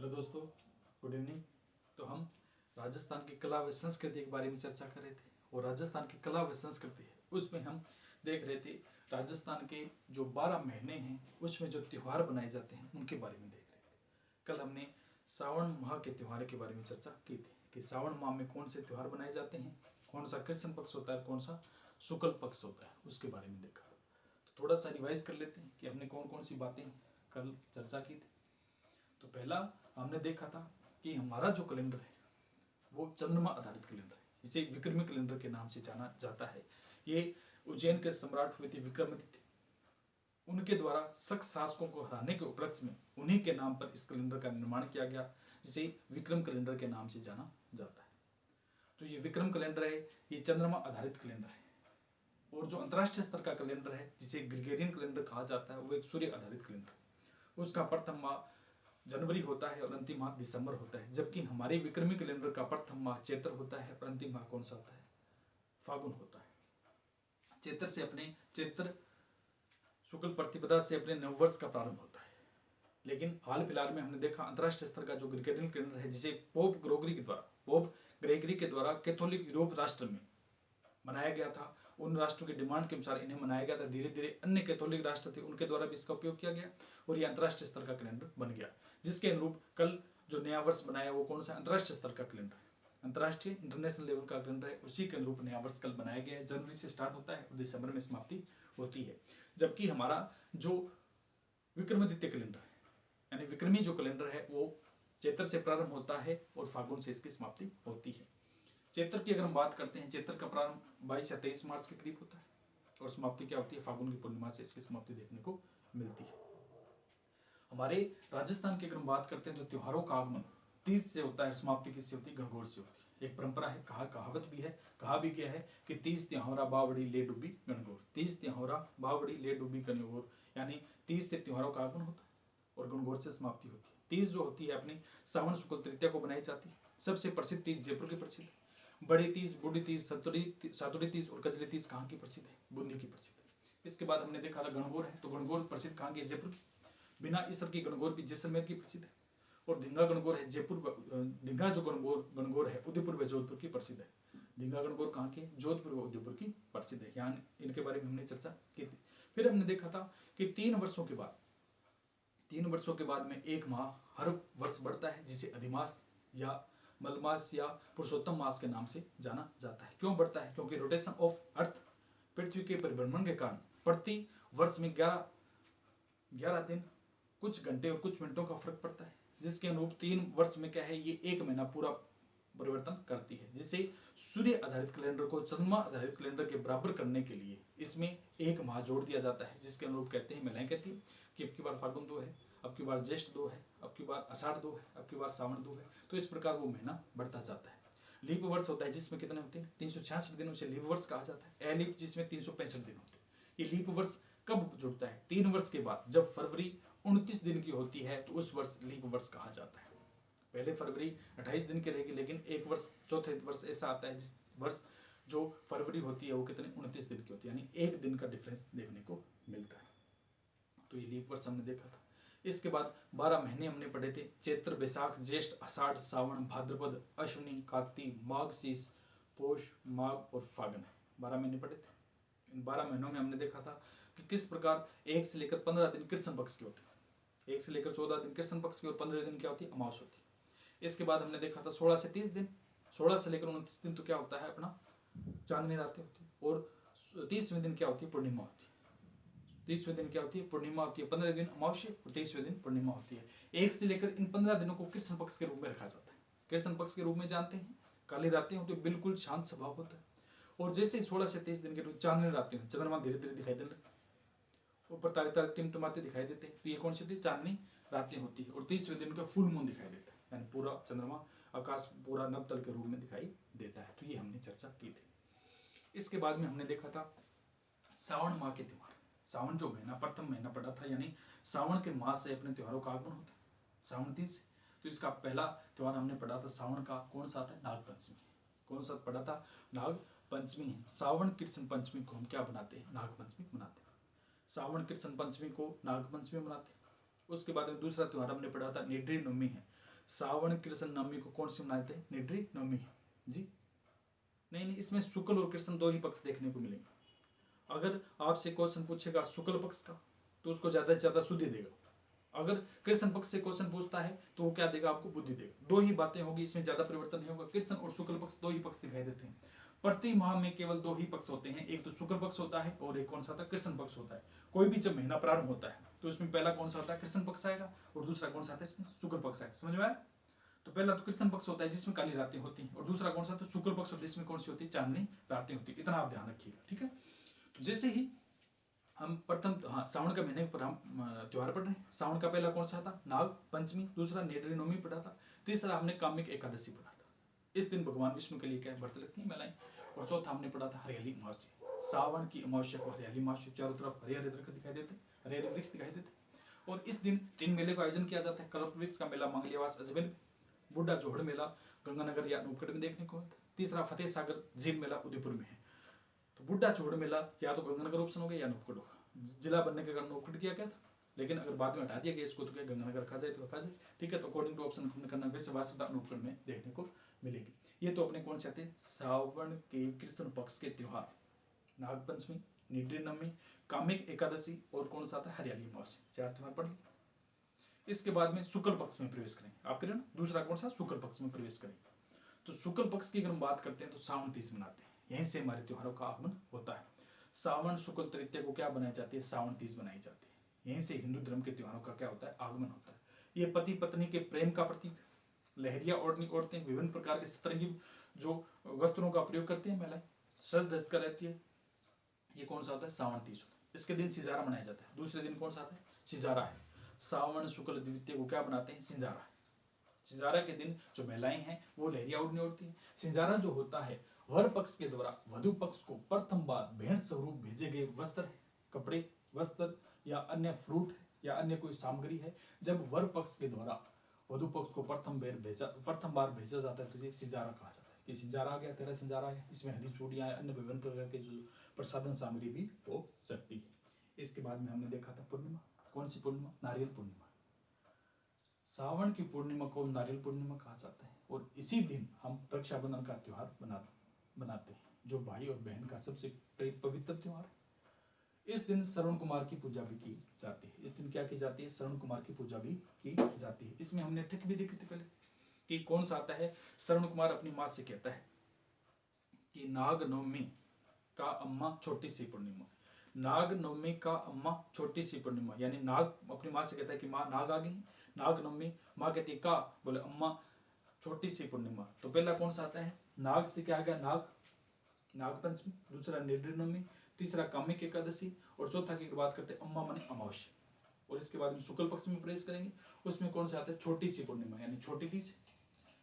Hello दोस्तों, good evening. तो हम राजस्थान की कला व संस्कृति के बारे में चर्चा कर रहे थे और राजस्थान की कला व संस्कृति है उसमें हम देख रहे थे राजस्थान के जो 12 महीने हैं उसमें जो त्यौहार बनाए जाते हैं उनके बारे में देख रहे थे। कल हमने सावन माह के त्यौहार के बारे में चर्चा की थी कि सावन माह में कौन से त्यौहार बनाए जाते हैं, कौन सा कृष्ण पक्ष होता है, कौन सा शुक्ल पक्ष होता है, उसके बारे में देखा। तो थोड़ा सा रिवाइज कर लेते हैं कि हमने कौन कौन सी बातें कल चर्चा की थी। तो पहला हमने देखा था कि हमारा जो कैलेंडर है वो चंद्रमा आधारित कैलेंडर है, इसे विक्रमी कैलेंडर के नाम से जाना जाता है। ये उज्जैन के सम्राट हुए थे विक्रमादित्य, उनके द्वारा शक शासकों को हराने के उपलक्ष्य में उन्हीं के नाम पर इस कैलेंडर का निर्माण किया गया, जिसे विक्रम कैलेंडर के नाम से जाना जाता है। तो ये विक्रम कैलेंडर है, ये चंद्रमा आधारित कैलेंडर है। और जो अंतर्राष्ट्रीय स्तर का कैलेंडर है जिसे ग्रेगोरियन कैलेंडर कहा जाता है वो एक सूर्य आधारित कैलेंडर है। उसका प्रथम माह जनवरी होता है और अंतिम माह दिसंबर होता है, जबकि हमारे विक्रमी कैलेंडर का प्रथम माह चैत्र होता है और अंतिम माह कौन सा होता है, फागुन होता है। चैत्र शुक्ल प्रतिपदा से अपने नववर्ष का प्रारंभ होता है। लेकिन हाल फिलहाल में हमने देखा अंतर्राष्ट्रीय स्तर का जो ग्रेगोरियन कैलेंडर है, जिसे पोप ग्रेगरी के द्वारा कैथोलिक यूरोप राष्ट्र में मनाया गया था, उन राष्ट्रों की डिमांड के अनुसार इन्हें मनाया गया था। धीरे धीरे अन्य कैथोलिक राष्ट्र थे उनके द्वारा भी इसका उपयोग किया गया और ये अंतर्राष्ट्रीय स्तर का कैलेंडर बन गया, जिसके अनुरूप कल जो नया वर्ष बनाया वो कौन सा अंतर्राष्ट्रीय स्तर का कैलेंडर है, अंतर्राष्ट्रीय इंटरनेशनल लेवल का कैलेंडर है। उसी के अनुरूप नया वर्ष कल बनाया गया है। जनवरी से स्टार्ट होता है और दिसंबर में समाप्ति होती है। जबकि हमारा जो विक्रमादित्य कैलेंडर है यानी विक्रमी जो कैलेंडर है वो चैत्र से प्रारंभ होता है और फागुन से इसकी समाप्ति होती है। चैत्र की अगर हम बात करते हैं, चैत्र का प्रारंभ 22 या 23 मार्च के करीब होता है और समाप्ति क्या होती है, फागुन की पूर्णिमा से इसकी समाप्ति देखने को मिलती है। हमारे राजस्थान की अगर हम बात करते हैं तो त्योहारों का आगमन 30 से होता है, समाप्ति किससे होती है, गणगौर से होती है। एक परंपरा है, कहावत भी है, कहा भी गया है कि 30 त्योहारा बावड़ी ले डूबी गणगौर, 30 त्योहारा बावड़ी ले डूबी गणगौर, यानी 30 से त्योहारों का आगमन होता है और गणगौर से समाप्ति होती है। 30 जो होती है अपनी सावन शुक्ल तृतीया को बनाई जाती है। सबसे प्रसिद्ध तीज जयपुर की प्रसिद्ध है। बड़ी तीज, बूढ़ी तीज, सातुड़ी तीज और कजली तीज कहाँ की प्रसिद्ध है, बूंदी की प्रसिद्ध है। इसके बाद हमने देखा था गणगौर है, तो गणगौर प्रसिद्ध कहाँ की है, जयपुर की। बिना इसर की गणगौर भी जैसलमेर की प्रसिद्ध है। और ढींगा गणगौर है ढींगा जो गणगौर है उदयपुर व जोधपुर की प्रसिद्ध है। ढींगा गणगौर कहाँ की, जोधपुर व उदयपुर की प्रसिद्ध है। यहाँ इनके बारे में हमने चर्चा की थी। फिर हमने देखा था कि 3 वर्षों के बाद में एक माह हर वर्ष बढ़ता है, जिसे अधिमास या मलमास या पुरुषोत्तम मास के नाम से जाना जाता है। क्यों बढ़ता है, क्योंकि रोटेशन ऑफ अर्थ पृथ्वी के परिभ्रमण के कारण प्रति वर्ष में 11 दिन, कुछ घंटे और कुछ मिनटों का फर्क पड़ता है, जिसके अनुरूप 3 वर्ष में क्या है, ये 1 महीना पूरा परिवर्तन करती है, जिससे सूर्य आधारित कैलेंडर को चंद्रमा आधारित कैलेंडर के बराबर करने के लिए इसमें 1 माह जोड़ दिया जाता है, जिसके अनुरूप कहते हैं, महिलाएं कहती है कि अब की बार फागुन 2 है, अब की बार ज्येष्ठ 2 है, अब की बार आषाढ़ 2 है, अब की बार सावन 2 है। तो इस प्रकार वो महीना बढ़ता जाता है। लीप वर्ष होता है जिसमें कितने होते हैं, 366 दिन, उसे लीप वर्ष कहा जाता है। एलिप जिसमें 365 दिन होते हैं। ये लीप वर्ष कब जुड़ता है, 3 वर्ष के बाद, जब फरवरी 29 दिन की होती है तो उस वर्ष लीप वर्ष कहा जाता है। पहले फरवरी 28 दिन की रहेगी, लेकिन एक वर्ष चौथे वर्ष ऐसा आता है जिस वर्ष जो फरवरी होती है वो कितने 29 दिन की होती है, यानी 1 दिन का डिफरेंस देखने को मिलता है। तो ये लीप वर्ष हमने देखा था। इसके बाद 12 महीने हमने पढ़े थे, चैत्र, बैसाख, ज्येष्ठ, आषाढ़, सावन, भाद्रपद, अश्विनी, कार्तिक, माघ, शीश, पौष, माघ और फागुन। 12 महीने पढ़े थे। इन 12 महीनों में हमने देखा था कि किस प्रकार 1 से लेकर 15 दिन कृष्ण पक्ष के होते हैं, 1 से लेकर 14 दिन कृष्ण पक्ष की और 15 दिन क्या होती है, अमावस होती है। इसके बाद हमने देखा था 16 से 30 दिन, 16 से लेकर 29 दिन तो क्या होता है, अपना चांदनी रातें होती है, और 30वें दिन क्या होती है, पूर्णिमा होती है। 30वें दिन क्या होती है, पूर्णिमा होती है। 15 दिन अमावस्या और 23वें दिन पूर्णिमा होती है। 1 से लेकर इन 15 दिनों को कृष्ण पक्ष के रूप में रखा जाता है। कृष्ण पक्ष के रूप में जानते हैं, काली रातें होती है, बिल्कुल शांत स्वभाव होता है। और जैसे ही 16 से 23 दिन के चांदनी रातें हैं, चंद्रमा धीरे धीरे दिखाई देने लगते, ऊपर तारे तारे टिमटिमाते दिखाई देते हैं, तो ये कौन सी होती है, चांदनी रातें होती है। और 30वें दिन का फुल मून दिखाई देता है, यानी पूरा चंद्रमा आकाश पूरा नवतल के रूप में दिखाई देता है। तो ये हमने चर्चा की थी। इसके बाद में हमने देखा था सावन माह के त्योहार। सावन जो महीना प्रथम महीना पड़ा था, यानी सावन के मास से अपने त्योहारों का आगमन होता है, सावन तीज से। तो इसका पहला त्योहार हमने पढ़ा था सावन का, कौन सा था, नाग पंचमी। कौन सा पढ़ा था, नाग पंचमी है। सावन कृष्ण पंचमी को हम क्या बनाते हैं, नाग पंचमी मनाते हैं। सावन कृष्ण पंचमी को नाग पंचमी मनाते हैं। उसके बाद में दूसरा त्योहार हमने पढ़ा था निड्री नवमी है। सावन कृष्ण नवमी को कौन सी मनाते हैं? निड्री नवमी जी। नहीं, इसमें शुक्ल और कृष्ण दो ही पक्ष देखने को मिलेंगे। अगर आपसे क्वेश्चन पूछेगा शुक्ल पक्ष का तो उसको ज्यादा से ज्यादा शुद्धि देगा। अगर कृष्ण पक्ष से क्वेश्चन पूछता है तो वो क्या देगा? आपको बुद्धि देगा। दो ही बातें होगी, इसमें ज्यादा परिवर्तन नहीं होगा। कृष्ण और शुक्ल पक्ष दो ही पक्ष दिखाई देते हैं। प्रति माह में केवल दो ही पक्ष होते हैं, एक तो शुक्ल पक्ष होता है और एक कौन सा होता है? कृष्ण पक्ष होता है। कोई भी जब महीना प्रारंभ होता है तो इसमें पहला कौन सा होता है? कृष्ण पक्ष आएगा और दूसरा कौन सा आता है? इसमें शुक्ल पक्ष आएगा। समझ में आया? तो पहला तो कृष्ण पक्ष होता है जिसमें काली रातें होती हैं, और दूसरा कौन सा? तो शुक्ल पक्ष होता है जिसमें कौन सी होती है? चांदनी रातें होती है। इतना आप ध्यान रखिएगा, ठीक है। तो जैसे ही हम प्रथम सावन का महीने पर हम त्योहार पढ़ रहे हैं। सावन का पहला कौन सा था? नाग पंचमी, दूसरा नेत्री नवमी पढ़ा था, तीसरा हमने कामिक एकादशी पढ़ा था। इस दिन भगवान विष्णु के लिए क्या व्रत लगती है? महिलाएं। और चौथा हमने पढ़ा था हरियाली अमावस्या। सावन की अमावस्या को हरियाली अमावस्या, चारों तरफ हरे हरे दरख्त दिखाई देते, हरे हरे वृक्ष दिखाई देते। और इस दिन 3 मेले का आयोजन किया जाता है। कल्प वृक्ष का मेला मंगलियावास अजमेर, बुढ़ा जोहड़ मेला गंगानगर या अनूपगढ़ में देखने को मिलता है। तीसरा फतेह सागर झील मेला उदयपुर में है। तो बुढ़ा जोहड़ मेला या तो गंगानगर ऑप्शन हो गया या अनूपगढ़ होगा। जिला बनने के कारण अनूपगढ़ किया गया था, लेकिन अगर बाद में हटा दिया गया इसको तो क्या गंगानगर रखा जाए तो रखा जाए, ठीक है। तो अकॉर्डिंग टू ऑप्शन करना, वैसे वास्तवता अनूपगढ़ में देखने को मिलेगी। ये तो अपने कौन से आते हैं? सावन के कृष्ण पक्ष के त्योहार, नागपंचमी, निड्री नवमी, कामिक एकादशी और कौन सा आता है? हरियाली अमावस्या। 4 त्योहार पढ़ लिए। इसके बाद में शुक्ल पक्ष में प्रवेश करेंगे। आप करें ना, दूसरा कौन सा? शुक्ल पक्ष में प्रवेश करेंगे। तो शुक्ल पक्ष की अगर हम बात करते हैं तो सावन 30 मनाते हैं, यहीं से हमारे त्योहारों का आगमन होता है। सावन शुक्ल तृतीया को क्या बनाई जाती है? सावन 30 बनाई जाती है। यहीं से हिंदू धर्म के त्योहारों का क्या होता है? आगमन होता है। ये पति पत्नी के प्रेम का प्रतीक, लहरिया ओढ़ते हैं, विभिन्न प्रकार के सतरंगी जो वस्त्रों का प्रयोग करते हैं महिलाएं, सज धज कर रहती है। ये कौन सा होता है? सावन 30 होता है। इसके दिन सिजारा मनाया जाता है। दूसरे दिन कौन सा आता है? सिजारा है। सावन शुक्ल द्वितीय को क्या बनाते हैं? सिंजारा। सिंजारा के दिन जो महिलाएं हैं वो लहरिया ओढ़नी होती है। सिंजारा जो होता है, वर पक्ष के द्वारा वधु पक्ष को प्रथम बार भेंट स्वरूप भेजे गए वस्त्र, कपड़े, वस्त्र या अन्य फ्रूट या अन्य कोई सामग्री है। जब वर पक्ष के द्वारा वधु पक्ष को प्रथम बार भेजा जाता है तो ये सिंजारा कहा जाता है। कि सिंजारा आ गया, तेरा सिंजारा आ गया। इसमें हरी चूड़ियां, अन्य विभिन्न प्रकार के जो प्रसाधन सामग्री भी हो सकती है। इसके बाद में हमने देखा था पूर्णिमा। कौन सी पूर्णिमा? नारियल पूर्णिमा। सावन की पूर्णिमा को नारियल पूर्णिमा कहा जाता है। और इसी दिन हम रक्षाबंधन का त्योहार बनाते हैं, जो भाई और बहन का सबसे पवित्र त्योहार है। इस दिन श्रवण कुमार की पूजा भी की जाती है। इस दिन क्या की जाती है? श्रवण कुमार की पूजा भी की जाती है। इसमें हमने ट्रिक भी देखी थी पहले कि कौन सा आता है। श्रवण कुमार अपनी माँ से कहता है कि नाग नवमी का अम्मा छोटी सी पूर्णिमा, नाग नवमी का अम्मा छोटी सी पूर्णिमा, यानी नाग अपनी माँ से कहता है कि माँ नाग आ गई। नाग नवमी, माँ कहती है का, बोले अम्मा छोटी सी पूर्णिमा। तो पहला कौन सा आता है? नाग से क्या आ गया? नाग, नाग पंचमी। दूसरा निड्री नवमी, तीसरा कामिक एकादशी और चौथा की बात करते हैं अम्मा माने अमावस्या। और इसके बाद में शुक्ल पक्ष में प्रवेश करेंगे। उसमें कौन सा आता है? छोटी सी पूर्णिमा, यानी छोटी तीज,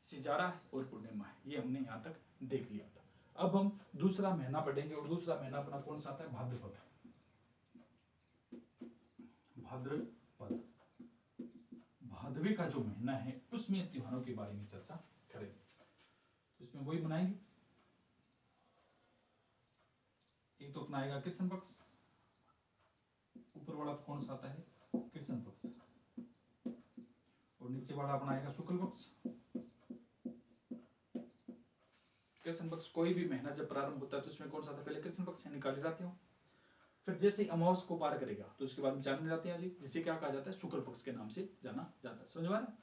सिजारा है और पूर्णिमा है। ये हमने यहाँ तक देख लिया था। अब हम दूसरा महीना पढ़ेंगे और दूसरा महीना अपना कौन सा आता है? भाद्रपद। भाद्रपद, भादवे का जो महीना है उसमें त्योहारों के बारे में चर्चा करेंगे। इसमें वही बनाएंगे। एक तो अपना आएगा कृष्ण पक्ष, ऊपर वाला कौन सा आता है? कृष्ण पक्ष, और नीचे वाला अपना आएगा शुक्ल पक्ष। कृष्ण पक्ष कोई भी महीना जब प्रारंभ होता है तो उसमें कौन सा आता है? पहले कृष्ण पक्ष निकाली जाते हो, फिर जैसे ही अमावस को पार करेगा तो उसके बाद में चांदनी रातें आ जाएगी, जिसे क्या कहा जाता है? शुक्ल पक्ष के नाम से जाना जाता है। समझ में आ रहा है?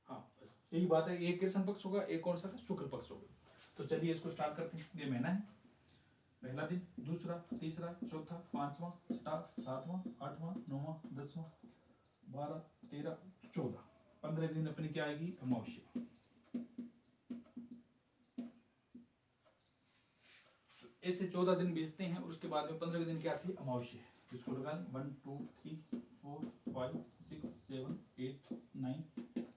हाँ, बस यही बात है। एक कृष्ण पक्ष होगा, एक कौन सा है? शुक्ल पक्ष होगा। तो चलिए इसको स्टार्ट करते हैं। ये महीना है, पहला दिन, दूसरा, तीसरा, चौथा, पांचवा, छठा, सातवां, आठवां, नौवां, 10वां, 12, 13, 14, 15 दिन अपनी क्या आएगी? अमावस्या। ऐसे 14 दिन बीतते हैं और उसके बाद में 15 दिन क्या आती है? अमावस्या। इसको लगा लें 1 2 3 4 5 6 7 8 9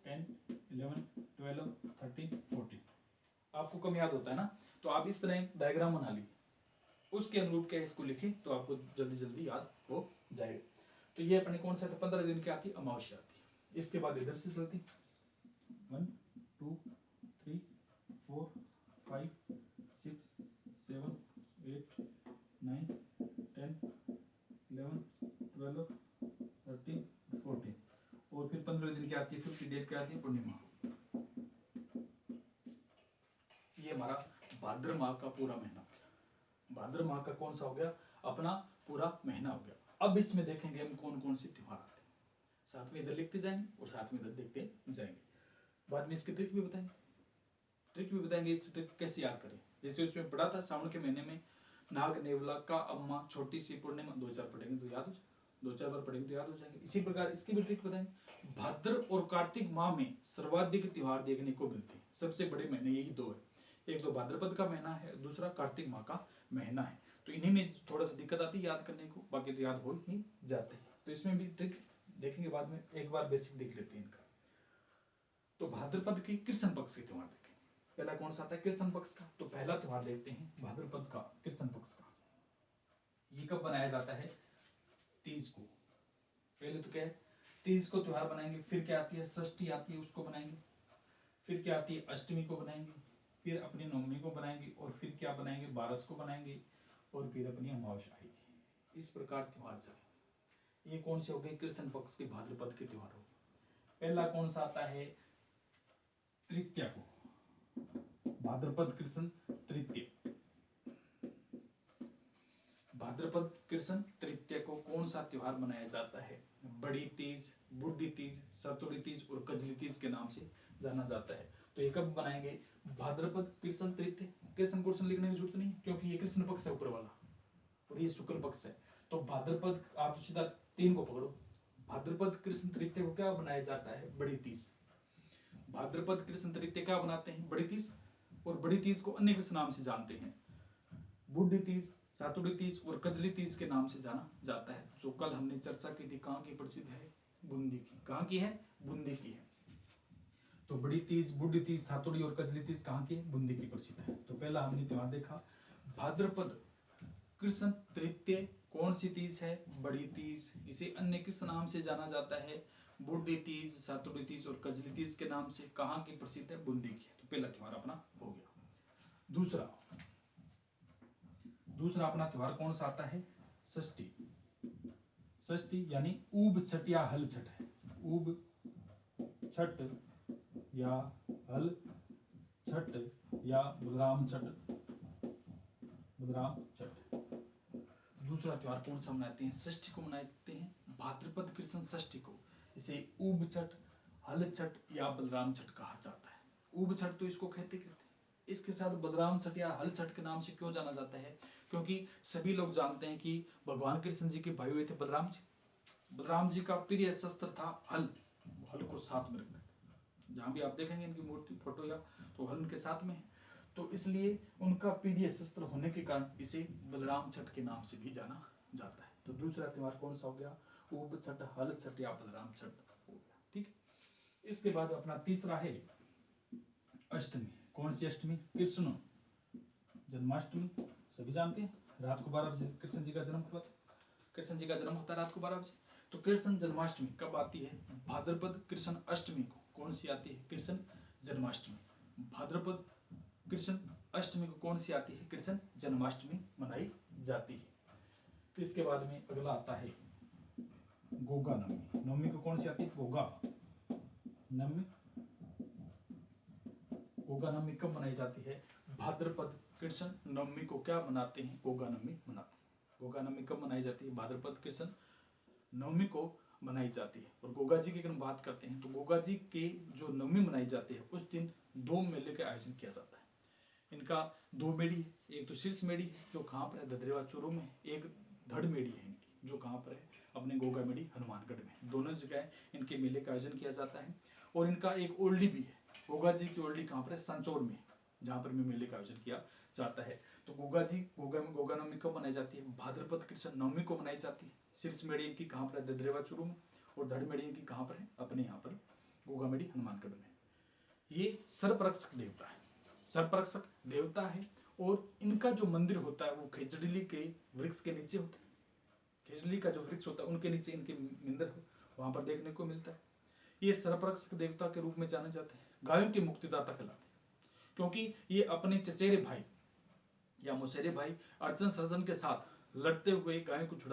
10 11 12 13 14। आपको कम याद होता है ना, तो आप इस तरह एक डायग्राम बना लीजिए, उसके अनुरूप क्या इसको लिखें तो आपको जल्दी जल्दी याद हो जाएगा। तो ये अपने कौन सा था? 15 दिन की आती है? अमावस्या आती है। इसके बाद इधर से चलती 1 2 3 4 5 6 7 8 9 10 11 12 13 14। और फिर 15 दिन की आती है, 50 डेज की आती है पूर्णिमा। ये हमारा भाद्र माह का पूरा महीना हो गया। भाद्र माह का कौन सा हो गया? अपना पूरा महीना हो गया। अब इसमें देखेंगे हम कौन कौन से त्योहार आते हैं, साथ में इधर लिखते जाएंगे और साथ में इधर देखते जाएंगे। बाद में इसकी ट्रिक भी बताएंगे इस ट्रिक कैसे याद करें। जैसे उसमें पढ़ा था सावन के महीने में नाग नेवला का अम्मा छोटी सी पूर्णिमा, 2-4 पढ़ेंगे तो याद हो जाए, 2-4 बार पढ़ेंगे तो याद हो जाएंगे। इसी प्रकार इसकी भी ट्रिक बताएंगे। भाद्र और कार्तिक माह में सर्वाधिक त्योहार देखने को मिलते हैं। सबसे बड़े महीने यही दो है, एक तो भाद्रपद का महीना है, दूसरा कार्तिक माह का महीना है। तो इन्हीं में थोड़ा सा दिक्कत आती है याद करने को, बाकी तो याद हो ही जाते हैं। तो इसमें भी ट्रिक देखेंगे बाद में, एक बार बेसिक देख लेते हैं इनका। तो भाद्रपद के कृष्ण पक्ष के त्योहार देखें। पहला कौन सा आता है? कृष्ण पक्ष का। तो पहला त्योहार देखते हैं भाद्रपद का कृष्ण पक्ष का। ये कब बनाया जाता है? तीज को। पहले तो क्या है? तीज को त्योहार बनाएंगे, फिर क्या आती है? षष्ठी आती है, उसको बनाएंगे, फिर क्या आती है? अष्टमी को बनाएंगे, फिर अपनी नवमी को बनाएंगे, और फिर क्या बनाएंगे? 12 को बनाएंगे, और फिर अपनी अमावस्या आएगी। इस प्रकार त्योहार चले। ये कौन से हो गए? कृष्ण पक्ष के भाद्रपद के त्योहार हो गए। पहला कौन सा आता है? तृतीया को, भाद्रपद कृष्ण तृतीय। भाद्रपद कृष्ण तृतीय को कौन सा त्योहार मनाया जाता है? बड़ी तीज, बुढ़ी तीज, सतुड़ी तीज और कजली तीज के नाम से जाना जाता है। तो ये कब बनाएंगे? भाद्रपद कृष्ण तृतीय। कृष्ण लिखने की जरूरत नहीं, क्योंकि ये कृष्ण पक्ष है ऊपर वाला और ये शुक्ल पक्ष है। तो भाद्रपद आप सीधा 3 को पकड़ो। भाद्रपद कृष्ण तृतीय को क्या बनाया जाता है? बड़ी तीज। भाद्रपद कृष्ण तृतीय क्या बनाते हैं? बड़ी तीज। और बड़ी तीज को अन्य किस नाम से जानते हैं? बुढ़ी तीज, सातुड़ी तीज और कजली तीज के नाम से जाना जाता है, जो कल हमने चर्चा की थी। कहाँ की प्रसिद्ध है? बूंदी की। कहाँ की है? बूंदी की है। तो बड़ी तीज, बुढ़ी तीज, सातुड़ी और कजली तीज कहाँ की? बूंदी की प्रसिद्ध है। तो पहला हमने त्योहार देखा भाद्रपद कृष्ण तृतीय। कौन सी तीज है? बड़ी तीज। इसे अन्य किस नाम से जाना जाता है? बुढ़ी तीज, सातुड़ी तीज और कजली तीज के नाम से। कहाँ की प्रसिद्ध है? बूंदी की। तो पहला त्योहार अपना हो गया। दूसरा अपना त्योहार कौन सा आता है? षष्ठी। षष्ठी यानी ऊब छठ या हल छठ है। ऊब छठ या हल छठ या बलराम छठ। दूसरा त्योहार कौन सा मनाते हैं? षष्ठी को मनाते हैं, भाद्रपद कृष्ण षष्ठी को। इसे ऊब छठ, हल छठ या बलराम छठ कहा जाता है। ऊब छठ तो इसको कहते इसके साथ बलराम छठ या हल छठ के नाम से क्यों जाना जाता है? क्योंकि सभी लोग जानते हैं कि भगवान कृष्ण जी के भाई हुए थे बलराम जी। बलराम जी का प्रिय शस्त्र था हल। हल को साथ में रखते थे। जहां भी आप देखेंगे इनकी मूर्ति, फोटो या तो हल उनके साथ में है। तो इसलिए उनका प्रिय शस्त्र होने के कारण इसे बलराम छठ के नाम से भी जाना जाता है। तो दूसरा त्योहार कौन सा हो गया? ऊब छठ, हल छठ या बलराम छठ हो गया। ठीक है। इसके बाद अपना तीसरा है अष्टमी। कौन सी अष्टमी? कृष्ण जन्माष्टमी। सभी जानते हैं, रात को 12 बजे कृष्ण जी का जन्म हुआ था। कृष्ण जी का जन्म होता है रात को 12 बजे। तो कृष्ण जन्माष्टमी कब आती है? भाद्रपद कृष्ण अष्टमी को। कौन सी आती है? कृष्ण जन्माष्टमी। भाद्रपद कृष्ण अष्टमी को कौन सी आती है? कृष्ण जन्माष्टमी मनाई जाती है। इसके बाद में अगला आता है गोगा नवमी। नवमी को कौन सी आती है? गोगा नवमी। गोगा नवमी कब मनाई जाती है? भाद्रपद कृष्ण नवमी को क्या मनाते हैं? गोगा नवमी मनाते हैं। गोगा नवमी कब मनाई जाती है? भाद्रपद कृष्ण नवमी को मनाई जाती है। और गोगा जी की अगर हम बात करते हैं तो गोगा जी के जो नवमी मनाई जाती है उस दिन 2 मेले का आयोजन किया जाता है। इनका 2 मेड़ी है, एक तो शीर्ष मेड़ी जो कहाँ पर है? ददरेवा चूरू में। एक धड़ मेड़ी है इनकी जो कहाँ पर है? अपने गोगा मेड़ी हनुमानगढ़ में। दोनों जगह इनके मेले का आयोजन किया जाता है। और इनका एक ओल्डी भी है। गोगा जी की ओल्डी कहाँ पर है? संचौर में, जहाँ पर भी मेले का आयोजन किया जाता है। तो गोगा नवमी कब मनाई जाती है? भाद्रपद कृष्ण नवमी को मनाई जाती है। शीर्ष मेड़ी इनकी कहाँ पर है? ददरेवा चूरू में। और धड़ मेड़ी इनकी कहाँ पर है? अपने यहाँ पर गोगा मेड़ी हनुमानगढ़ में। ये सर्परक्षक देवता है, सर्परक्षक देवता है। और इनका जो मंदिर होता है वो खेजड़िली के वृक्ष के नीचे होता है। खेजड़िली का जो वृक्ष होता है उनके नीचे इनके मंदिर वहां पर देखने को मिलता है। ये सर्परक्षक देवता के रूप में जाने जाते हैं। गायों के मुक्तिदाता कहलाते हैं, क्योंकि ये अपने चचेरे भाई या मौसेरे भाई अर्जुन सर्जन के साथ लड़ते हुए गायों को छुड़ाते